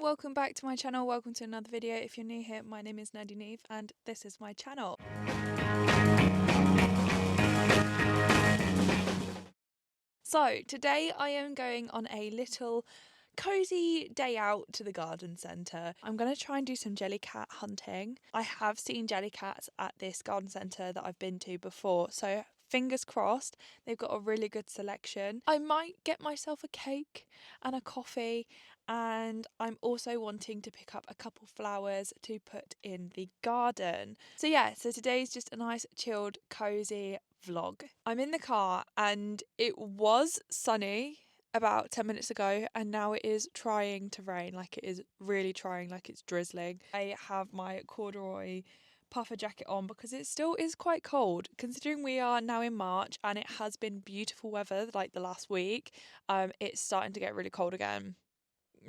welcome back to my channel. Welcome to another video. If you're new here, my name is Nadine and this is my channel. So today I am going on a little cozy day out to the garden centre. I'm going to try and do some jellycat hunting. I have seen jellycats at this garden centre that I've been to before, so fingers crossed they've got a really good selection. I might get myself a cake and a coffee, and I'm also wanting to pick up a couple flowers to put in the garden. So today's just a nice chilled cozy vlog. I'm in the car and it was sunny about 10 minutes ago and now it is trying to rain, like it is really trying, like it's drizzling. I have my corduroy puffer jacket on because it still is quite cold considering we are now in March and it has been beautiful weather like the last week. It's starting to get really cold again.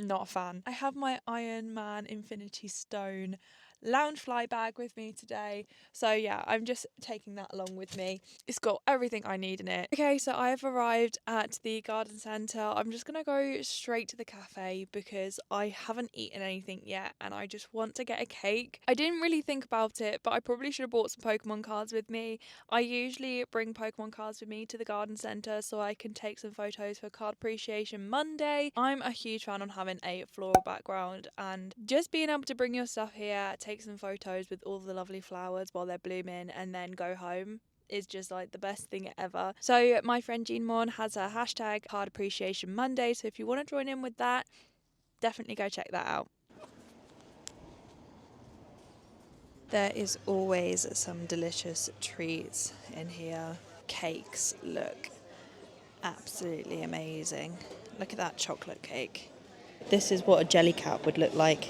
Not a fan. I have my Iron Man Infinity Stone Loungefly bag with me today, so yeah, I'm just taking that along with me. It's got everything I need in it. Okay, so I have arrived at the garden centre. I'm just gonna go straight to the cafe because I haven't eaten anything yet and I just want to get a cake. I didn't really think about it, but I probably should have brought some Pokemon cards with me. I usually bring Pokemon cards with me to the garden centre so I can take some photos for Card Appreciation Monday. I'm a huge fan on having a floral background, and just being able to bring your stuff here, take some photos with all the lovely flowers while they're blooming and then go home is just like the best thing ever. So my friend Jean Mon has a hashtag Card Appreciation Monday, so if you want to join in with that, definitely go check that out. There is always some delicious treats in here. Cakes look absolutely amazing. Look at that chocolate cake. This is what a Jellycat would look like.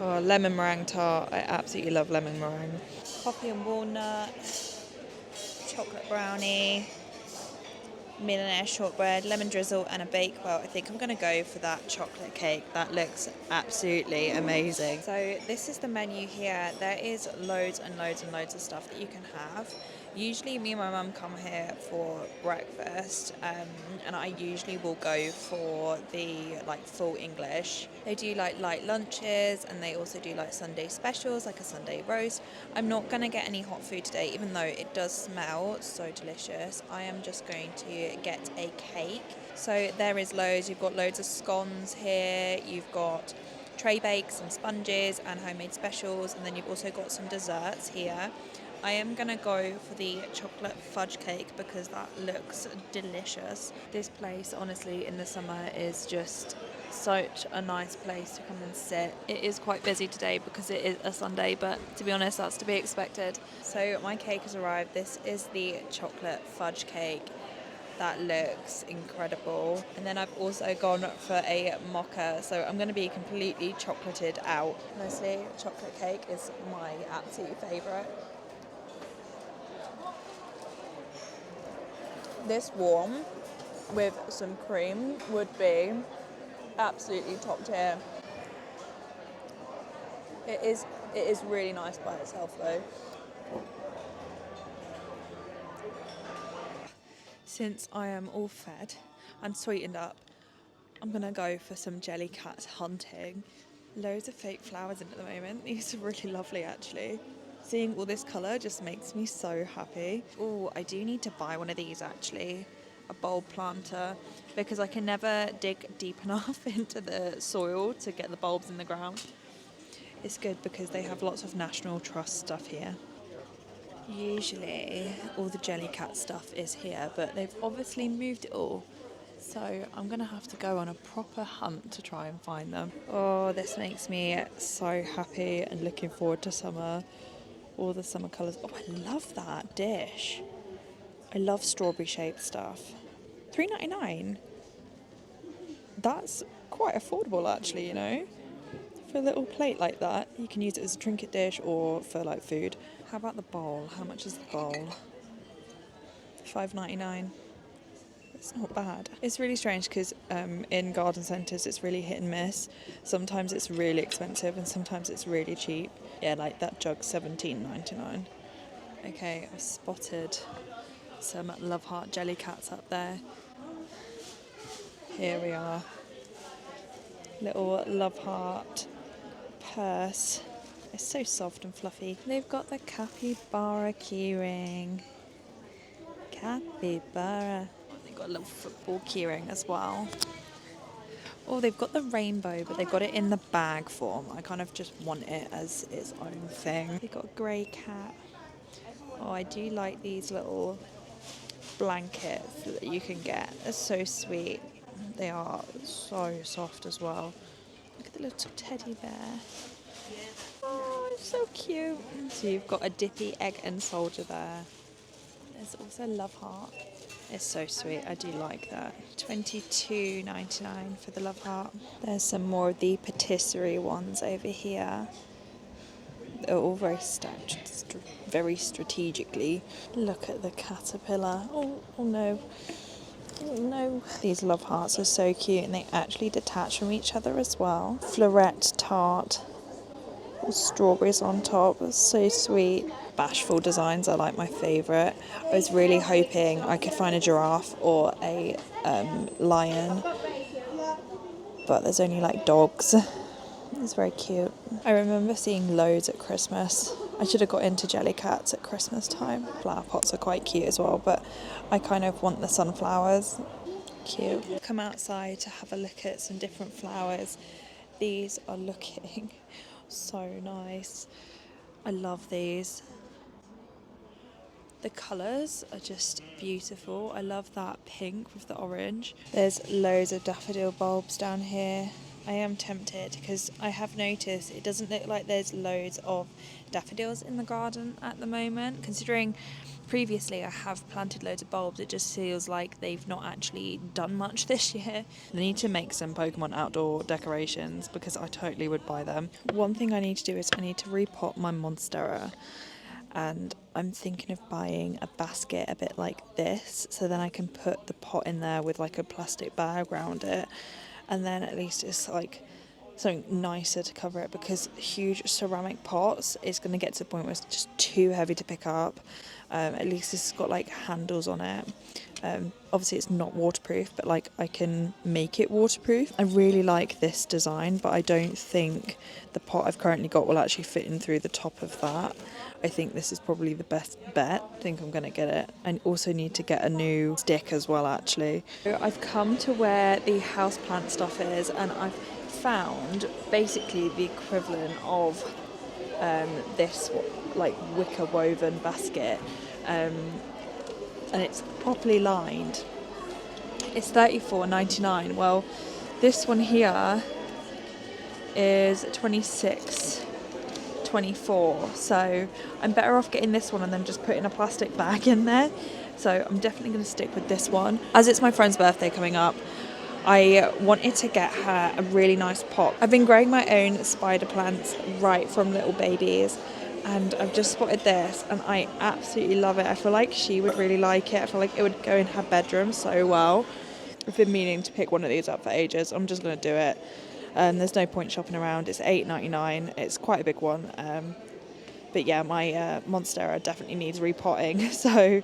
Oh, lemon meringue tart. I absolutely love lemon meringue. Coffee and walnut, chocolate brownie, millionaire shortbread, lemon drizzle and a Bakewell. I think I'm going to go for that chocolate cake. That looks absolutely amazing. So this is the menu here. There is loads and loads and loads of stuff that you can have. Usually me and my mum come here for breakfast, and I usually will go for the like full English. They do like light lunches and they also do like Sunday specials, like a Sunday roast. I'm not going to get any hot food today, even though it does smell so delicious. I am just going to get a cake. So there is loads. You've got loads of scones here. You've got tray bakes and sponges and homemade specials, and then you've also got some desserts here. I am going to go for the chocolate fudge cake because that looks delicious. This place, honestly, in the summer is just such a nice place to come and sit. It is quite busy today because it is a Sunday, but to be honest, that's to be expected. So my cake has arrived. This is the chocolate fudge cake. That looks incredible. And then I've also gone for a mocha, so I'm going to be completely chocolated out. Honestly, chocolate cake is my absolute favourite. This warm with some cream would be absolutely top tier. It is really nice by itself though. Since I am all fed and sweetened up, I'm gonna go for some Jellycat hunting. Loads of fake flowers in at the moment. These are really lovely actually. Seeing all this colour just makes me so happy. Oh, I do need to buy one of these actually, a bulb planter, because I can never dig deep enough into the soil to get the bulbs in the ground. It's good because they have lots of National Trust stuff here. Usually all the Jellycat stuff is here, but they've obviously moved it all. So I'm going to have to go on a proper hunt to try and find them. Oh, this makes me so happy and looking forward to summer. All the summer colours. Oh, I love that dish. I love strawberry shaped stuff. $3.99. That's quite affordable actually, you know. For a little plate like that, you can use it as a trinket dish or for like food. How about the bowl? How much is the bowl? $5.99. It's not bad. It's really strange because in garden centres it's really hit and miss. Sometimes it's really expensive and sometimes it's really cheap. Yeah, like that jug, $17.99. Okay, I've spotted some Love Heart Jellycats up there. Here we are. little love heart purse. It's so soft and fluffy. They've got the capybara keyring. Capybara. They've got a little football keyring as well. Oh, they've got the rainbow, but they've got it in the bag form. I kind of just want it as its own thing. They've got a grey cat. Oh, I do like these little blankets that you can get. They're so sweet. They are so soft as well. Look at the little teddy bear. Oh, it's so cute. So you've got a dippy egg and soldier there. There's also love heart. It's so sweet. I do like that. $22.99 for the love heart. There's some more of the patisserie ones over here. They're all very stacked, very strategically. Look at the caterpillar. Oh no. Oh no. These love hearts are so cute and they actually detach from each other as well. Floret tart. All strawberries on top. It's so sweet. Bashful designs are like my favourite. I was really hoping I could find a giraffe or a lion, but there's only like dogs. It's very cute. I remember seeing loads at Christmas. I should have got into Jellycats at Christmas time. Flower pots are quite cute as well, but I kind of want the sunflowers. Cute. Come outside to have a look at some different flowers. These are looking so nice. I love these. The colours are just beautiful. I love that pink with the orange. There's loads of daffodil bulbs down here. I am tempted because I have noticed it doesn't look like there's loads of daffodils in the garden at the moment. Considering previously I have planted loads of bulbs, it just feels like they've not actually done much this year. I need to make some Pokemon outdoor decorations because I totally would buy them. One thing I need to do is I need to repot my Monstera. And I'm thinking of buying a basket a bit like this, so then I can put the pot in there with like a plastic bag around it, and then at least it's like something nicer to cover it, because huge ceramic pots is going to get to the point where it's just too heavy to pick up. At least this has got like handles on it. Obviously it's not waterproof, but like I can make it waterproof. I really like this design, but I don't think the pot I've currently got will actually fit in through the top of that. I think this is probably the best bet. I think I'm going to get it. I also need to get a new stick as well, actually. So I've come to where the houseplant stuff is, and I've found basically the equivalent of this like wicker woven basket, and it's properly lined. It's $34.99. Well, this one here is $26.24, so I'm better off getting this one and then just putting a plastic bag in there. So I'm definitely going to stick with this one. As it's my friend's birthday coming up, I wanted to get her a really nice pot. I've been growing my own spider plants right from little babies, and I've just spotted this and I absolutely love it. I feel like she would really like it. I feel like it would go in her bedroom so well. I've been meaning to pick one of these up for ages. I'm just going to do it. There's no point shopping around. It's $8.99. It's quite a big one. But yeah, my Monstera definitely needs repotting, so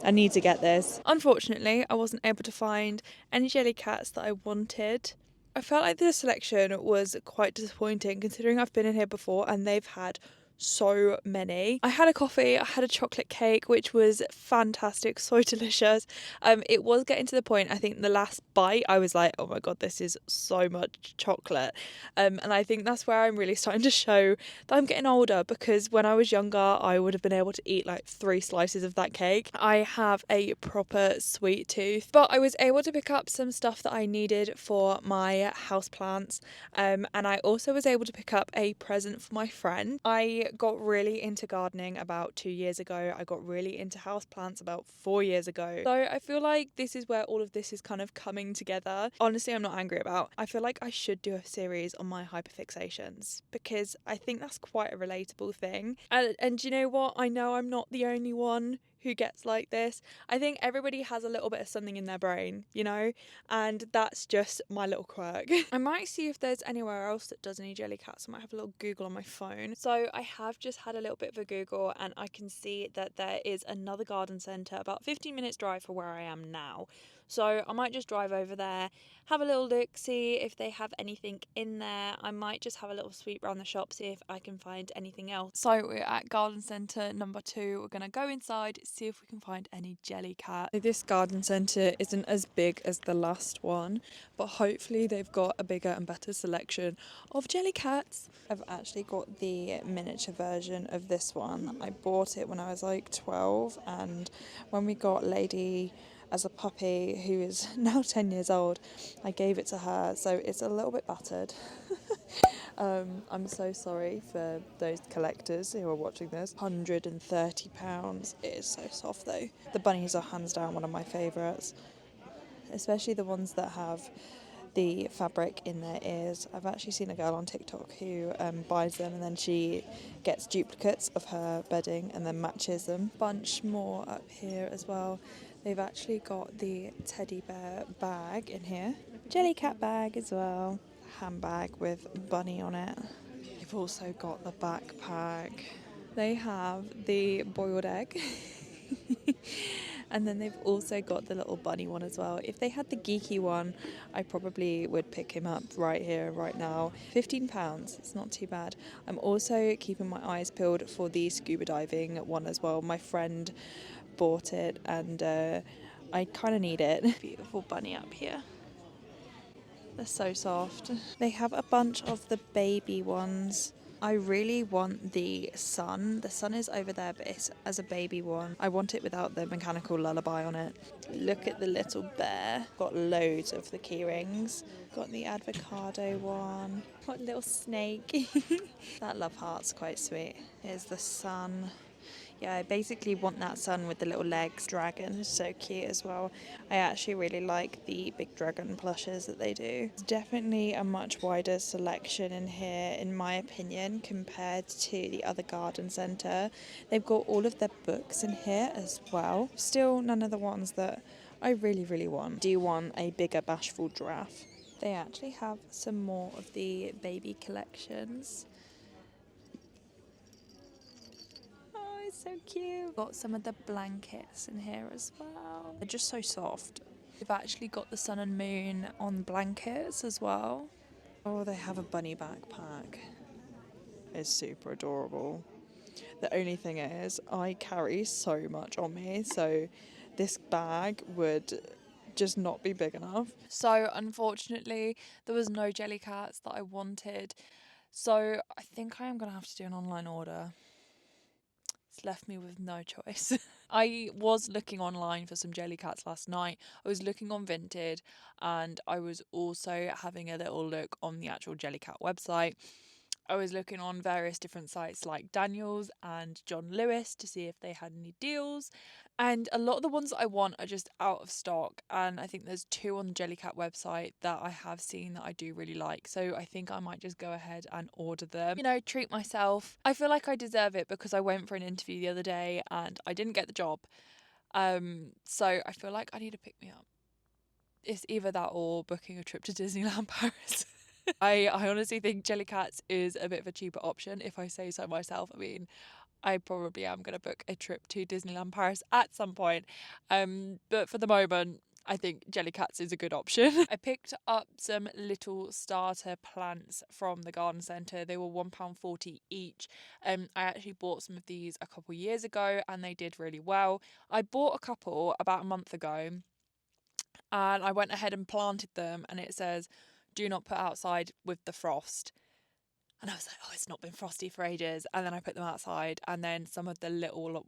I need to get this. Unfortunately, I wasn't able to find any Jellycats that I wanted. I felt like the selection was quite disappointing considering I've been in here before and they've had so many. I had a coffee, I had a chocolate cake, which was fantastic, so delicious. It was getting to the point, I think the last bite I was like, oh my god, this is so much chocolate. And I think that's where I'm really starting to show that I'm getting older, because when I was younger I would have been able to eat like 3 slices of that cake. I have a proper sweet tooth, but I was able to pick up some stuff that I needed for my houseplants, and I also was able to pick up a present for my friend. I got really into gardening about 2 years ago. I got really into houseplants about 4 years ago. So I feel like this is where all of this is kind of coming together. Honestly, I'm not angry about. I feel like I should do a series on my hyperfixations, because I think that's quite a relatable thing. And you know what? I know I'm not the only one who gets like this. I think everybody has a little bit of something in their brain, you know, and that's just my little quirk. I might see if there's anywhere else that does any Jellycats. I might have a little Google on my phone. So I have just had a little bit of a Google, and I can see that there is another garden centre about 15 minutes drive from where I am now. So I might just drive over there, have a little look, see if they have anything in there. I might just have a little sweep around the shop, see if I can find anything else. So we're at garden centre number 2. We're going to go inside, see if we can find any Jellycat. This garden centre isn't as big as the last one, but hopefully they've got a bigger and better selection of Jellycats. I've actually got the miniature version of this one. I bought it when I was like 12, and when we got Lady as a puppy, who is now 10 years old, I gave it to her, so it's a little bit battered. I'm so sorry for those collectors who are watching this. £130. It is so soft though. The bunnies are hands down one of my favourites, especially the ones that have the fabric in their ears. I've actually seen a girl on TikTok who buys them and then she gets duplicates of her bedding and then matches them. Bunch more up here as well. They've actually got the teddy bear bag in here. Jellycat bag as well. Handbag with bunny on it. They've also got the backpack. They have the boiled egg. And then they've also got the little bunny one as well. If they had the geeky one, I probably would pick him up right here, right now. £15, it's not too bad. I'm also keeping my eyes peeled for the scuba diving one as well. My friend bought it and I kind of need it. Beautiful bunny up here. They're so soft. They have a bunch of the baby ones. I really want the sun. The sun is over there, but it's as a baby one. I want it without the mechanical lullaby on it. Look at the little bear. Got loads of the key rings. Got the avocado one. Got a little snake. That love heart's quite sweet. Here's the sun. Yeah, I basically want that sun with the little legs. Dragon is so cute as well. I actually really like the big dragon plushes that they do. It's definitely a much wider selection in here, in my opinion, compared to the other garden centre. They've got all of their books in here as well. Still none of the ones that I really, really want. Do you want a bigger bashful giraffe? They actually have some more of the baby collections. So cute. Got some of the blankets in here as well. They're just so soft. They've actually got the sun and moon on blankets as well. Oh, they have a bunny backpack. It's super adorable. The only thing is, I carry so much on me, so this bag would just not be big enough. So unfortunately, there was no Jellycats that I wanted. So I think I am going to have to do an online order. It's left me with no choice. I was looking online for some Jellycats last night. I was looking on Vinted and I was also having a little look on the actual Jellycat website. I was looking on various different sites like Daniel's and John Lewis to see if they had any deals. And a lot of the ones that I want are just out of stock. And I think there's 2 on the Jellycat website that I have seen that I do really like. So I think I might just go ahead and order them. You know, treat myself. I feel like I deserve it because I went for an interview the other day and I didn't get the job. So I feel like I need to pick me up. It's either that or booking a trip to Disneyland Paris. I honestly think Jellycats is a bit of a cheaper option if I say so myself. I mean, I probably am going to book a trip to Disneyland Paris at some point. But for the moment, I think Jellycats is a good option. I picked up some little starter plants from the garden centre. They were £1.40 each. I actually bought some of these a couple years ago and they did really well. I bought a couple about a month ago and I went ahead and planted them and it says, do not put outside with the frost. And I was like, oh, it's not been frosty for ages. And then I put them outside and then some of the little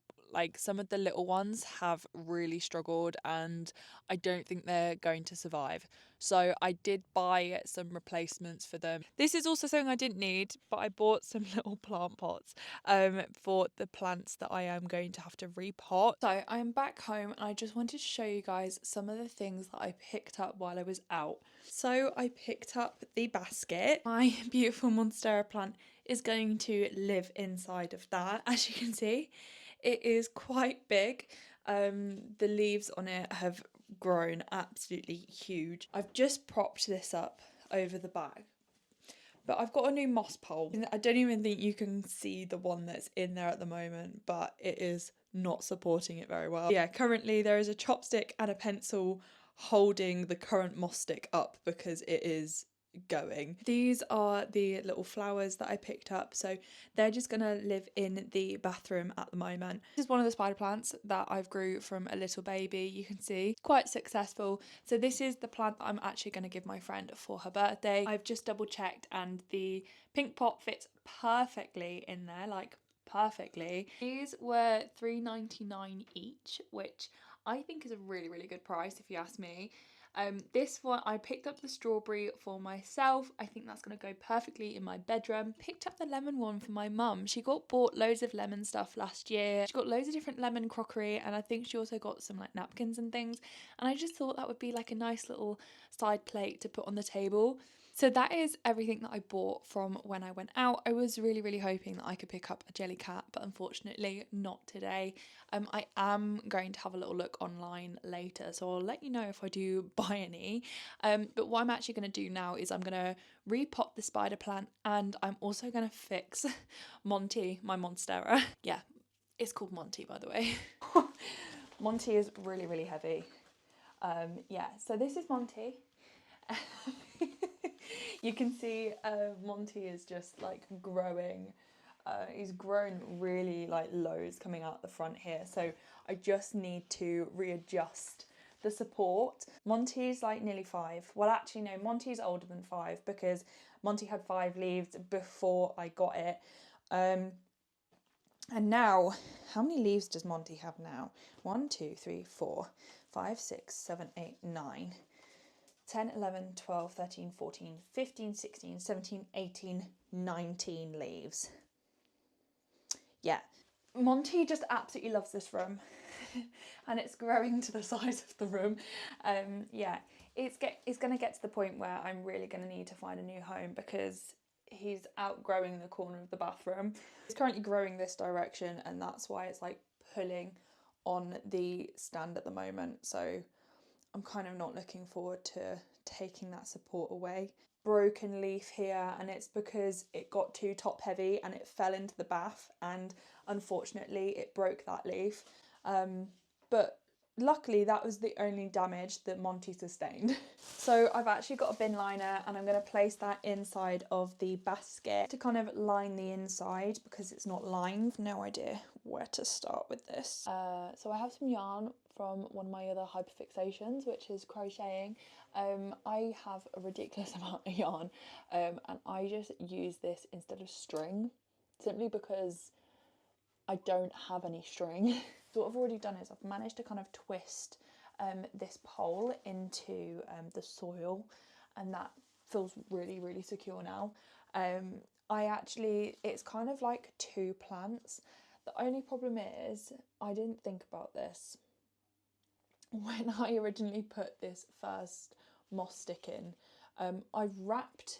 ones have really struggled and I don't think they're going to survive. So I did buy some replacements for them. This is also something I didn't need, but I bought some little plant pots for the plants that I am going to have to repot. So I am back home and I just wanted to show you guys some of the things that I picked up while I was out. So I picked up the basket. My beautiful Monstera plant is going to live inside of that. As you can see, it is quite big. The leaves on it have grown absolutely huge. I've just propped this up over the bag. But I've got a new moss pole. I don't even think you can see the one that's in there at the moment, but it is not supporting it very well. Yeah, currently there is a chopstick and a pencil holding the current moss stick up because it is going. These are the little flowers that I picked up, so they're just gonna live in the bathroom at the moment. This is one of the spider plants that I've grew from a little baby. You can see quite successful. So this is the plant that I'm actually going to give my friend for her birthday. I've just double checked and the pink pot fits perfectly in there, like perfectly. These were $3.99 each, which I think is a really good price if you ask me. This one, I picked up the strawberry for myself. I think that's going to go perfectly in my bedroom. Picked up the lemon one for my mum. She bought loads of lemon stuff last year. She got loads of different lemon crockery, and I think she also got some like napkins and things. And I just thought that would be like a nice little side plate to put on the table. So that is everything that I bought from when I went out. I was really hoping that I could pick up a Jellycat, but unfortunately not today. I am going to have a little look online later, so I'll let you know if I do buy any. But what I'm actually going to do now is I'm going to repot the spider plant, and I'm also going to fix Monty, my Monstera. Yeah, it's called Monty, by the way. Monty is really heavy. Yeah, so this is Monty. You can see Monty is just like growing. He's grown really like loads coming out the front here, so I just need to readjust the support. Monty's like nearly 5. Well, actually no, Monty's older than 5 because Monty had 5 leaves before I got it. And now, how many leaves does Monty have now? 1, 2, 3, 4, 5, 6, 7, 8, 9. 10, 11, 12, 13, 14, 15, 16, 17, 18, 19 leaves. Yeah, Monty just absolutely loves this room and it's growing to the size of the room. Yeah, it's going to get to the point where I'm really going to need to find a new home because he's outgrowing the corner of the bathroom. He's currently growing this direction and that's why it's like pulling on the stand at the moment. So I'm kind of not looking forward to taking that support away. Broken leaf here, and it's because it got too top heavy and it fell into the bath, and unfortunately it broke that leaf. But luckily that was the only damage that Monty sustained. So I've actually got a bin liner and I'm going to place that inside of the basket to kind of line the inside because it's not lined. No idea where to start with this. So I have some yarn from one of my other hyperfixations, which is crocheting. I have a ridiculous amount of yarn and I just use this instead of string simply because I don't have any string. So what I've already done is I've managed to kind of twist this pole into the soil, and that feels really secure now. It's kind of like 2 plants. The only problem is I didn't think about this when I originally put this first moss stick in. I wrapped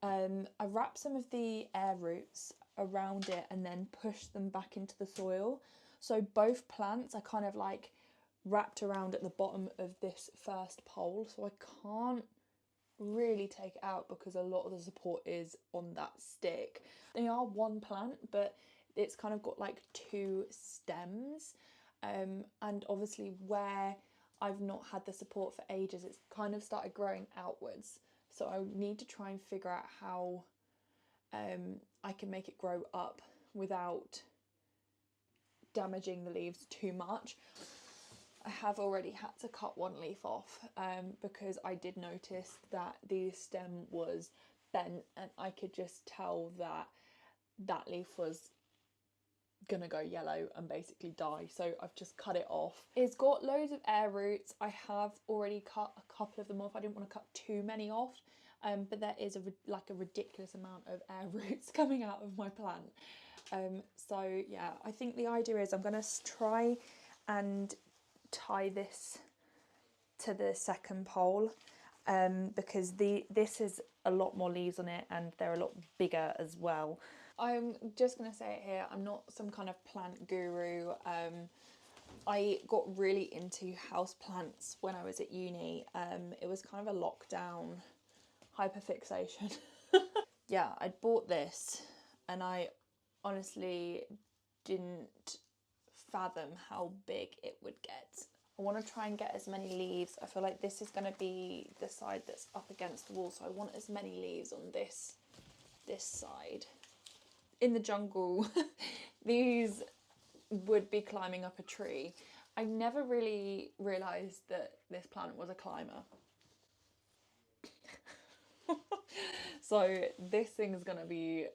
some of the air roots around it and then pushed them back into the soil. So both plants are kind of like wrapped around at the bottom of this first pole. So I can't really take it out because a lot of the support is on that stick. They are one plant, but it's kind of got like 2 stems. And obviously where I've not had the support for ages, it's kind of started growing outwards. So I need to try and figure out how I can make it grow up without damaging the leaves too much. I have already had to cut one leaf off because I did notice that the stem was bent and I could just tell that that leaf was gonna go yellow and basically die, so I've just cut it off. It's got loads of air roots. I have already cut a couple of them off. I didn't want to cut too many off, but there is a ridiculous amount of air roots coming out of my plant. So yeah, I think the idea is I'm gonna try and tie this to the second pole because this is a lot more leaves on it and they're a lot bigger as well. I'm just going to say it here, I'm not some kind of plant guru. I got really into houseplants when I was at uni. It was kind of a lockdown hyperfixation. Yeah, I bought this and I honestly didn't fathom how big it would get. I want to try and get as many leaves. I feel like this is going to be the side that's up against the wall, so I want as many leaves on this side. In the jungle, these would be climbing up a tree. I never really realised that this plant was a climber. So this thing is going to be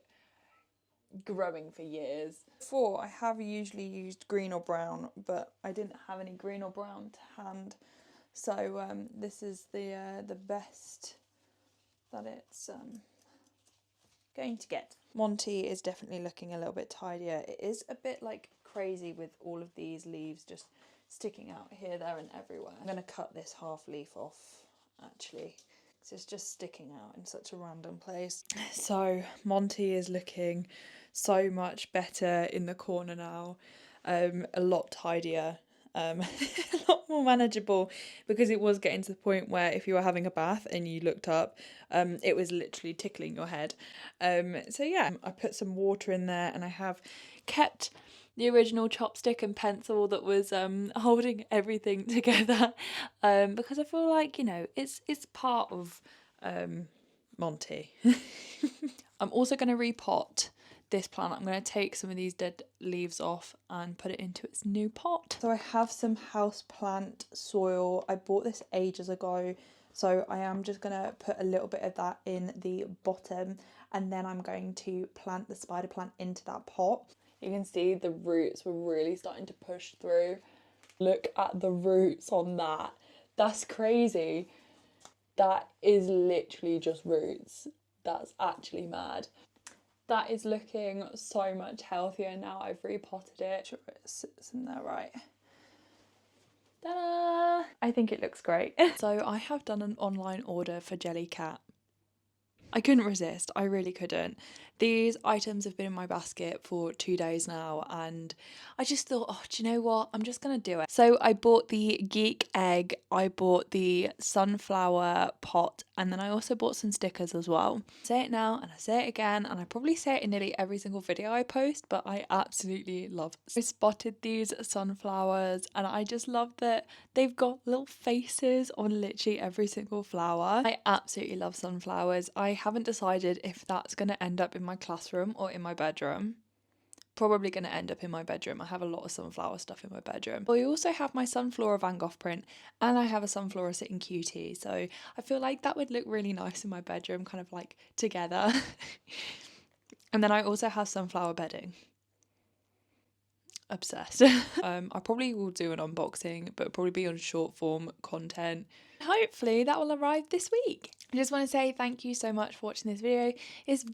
growing for years. Before, I have usually used green or brown, but I didn't have any green or brown to hand, so this is the best that it's going to get. Monty is definitely looking a little bit tidier. It is a bit like crazy with all of these leaves just sticking out here, there and everywhere. I'm going to cut this half leaf off actually, because it's just sticking out in such a random place. So Monty is looking so much better in the corner now, a lot tidier, a lot more manageable, because it was getting to the point where if you were having a bath and you looked up, it was literally tickling your head. So yeah, I put some water in there, and I have kept the original chopstick and pencil that was holding everything together, because I feel like, you know, it's part of Monty. I'm also going to repot this plant. I'm going to take some of these dead leaves off and put it into its new pot. So I have some houseplant soil. I bought this ages ago, so I am just going to put a little bit of that in the bottom, and then I'm going to plant the spider plant into that pot. You can see the roots were really starting to push through. Look at the roots on that. That's crazy. That is literally just roots. That's actually mad. That is looking so much healthier now I've repotted it. Sure it sits in there right. Ta-da! I think it looks great. So I have done an online order for Jellycat. I couldn't resist, I really couldn't. These items have been in my basket for 2 days now, and I just thought, oh, do you know what? I'm just gonna do it. So I bought the geek egg, I bought the sunflower pot, and then I also bought some stickers as well. I say it now and I say it again, and I probably say it in nearly every single video I post, but I absolutely love them. I spotted these sunflowers, and I just love that they've got little faces on literally every single flower. I absolutely love sunflowers. I haven't decided if that's going to end up in my classroom or in my bedroom. Probably going to end up in my bedroom. I have a lot of sunflower stuff in my bedroom. I also have my Sunflora Van Gogh print, and I have a Sunflora Sitting Cutie, so I feel like that would look really nice in my bedroom, kind of like together. And then I also have sunflower bedding. Obsessed. I probably will do an unboxing, but it'll probably be on short form content. Hopefully that will arrive this week. I just want to say thank you so much for watching this video. This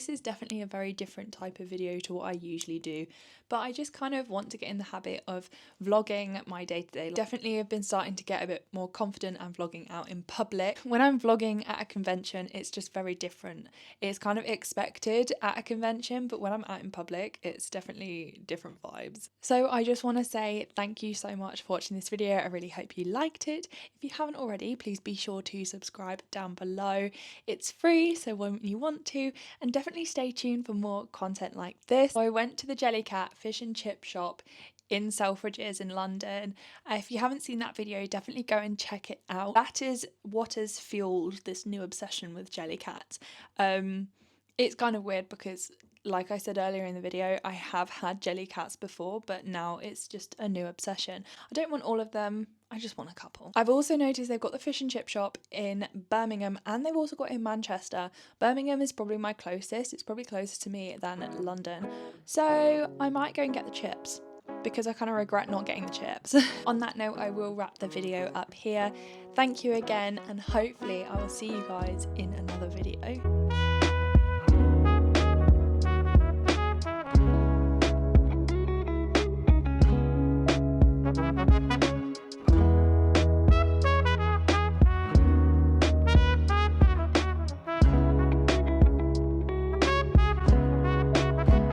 is definitely a very different type of video to what I usually do, but I just kind of want to get in the habit of vlogging my day-to-day. Definitely have been starting to get a bit more confident and vlogging out in public. When I'm vlogging at a convention, it's just very different. It's kind of expected at a convention, but when I'm out in public, it's definitely different vibes. So I just want to say thank you so much for watching this video. I really hope you liked it. If you haven't already, please be sure to subscribe down below. It's free, so when you want to, and definitely stay tuned for more content like this. So I went to the Jellycat fish and chip shop in Selfridges in London. If you haven't seen that video, definitely go and check it out. That is what has fueled this new obsession with Jellycat. It's kind of weird because, like I said earlier in the video, I have had Jellycats before, but now it's just a new obsession. I don't want all of them, I just want a couple. I've also noticed they've got the fish and chip shop in Birmingham, and they've also got it in Manchester. Birmingham is probably my closest. It's probably closer to me than London. So I might go and get the chips, because I kind of regret not getting the chips. On that note, I will wrap the video up here. Thank you again, and hopefully I will see you guys in another video.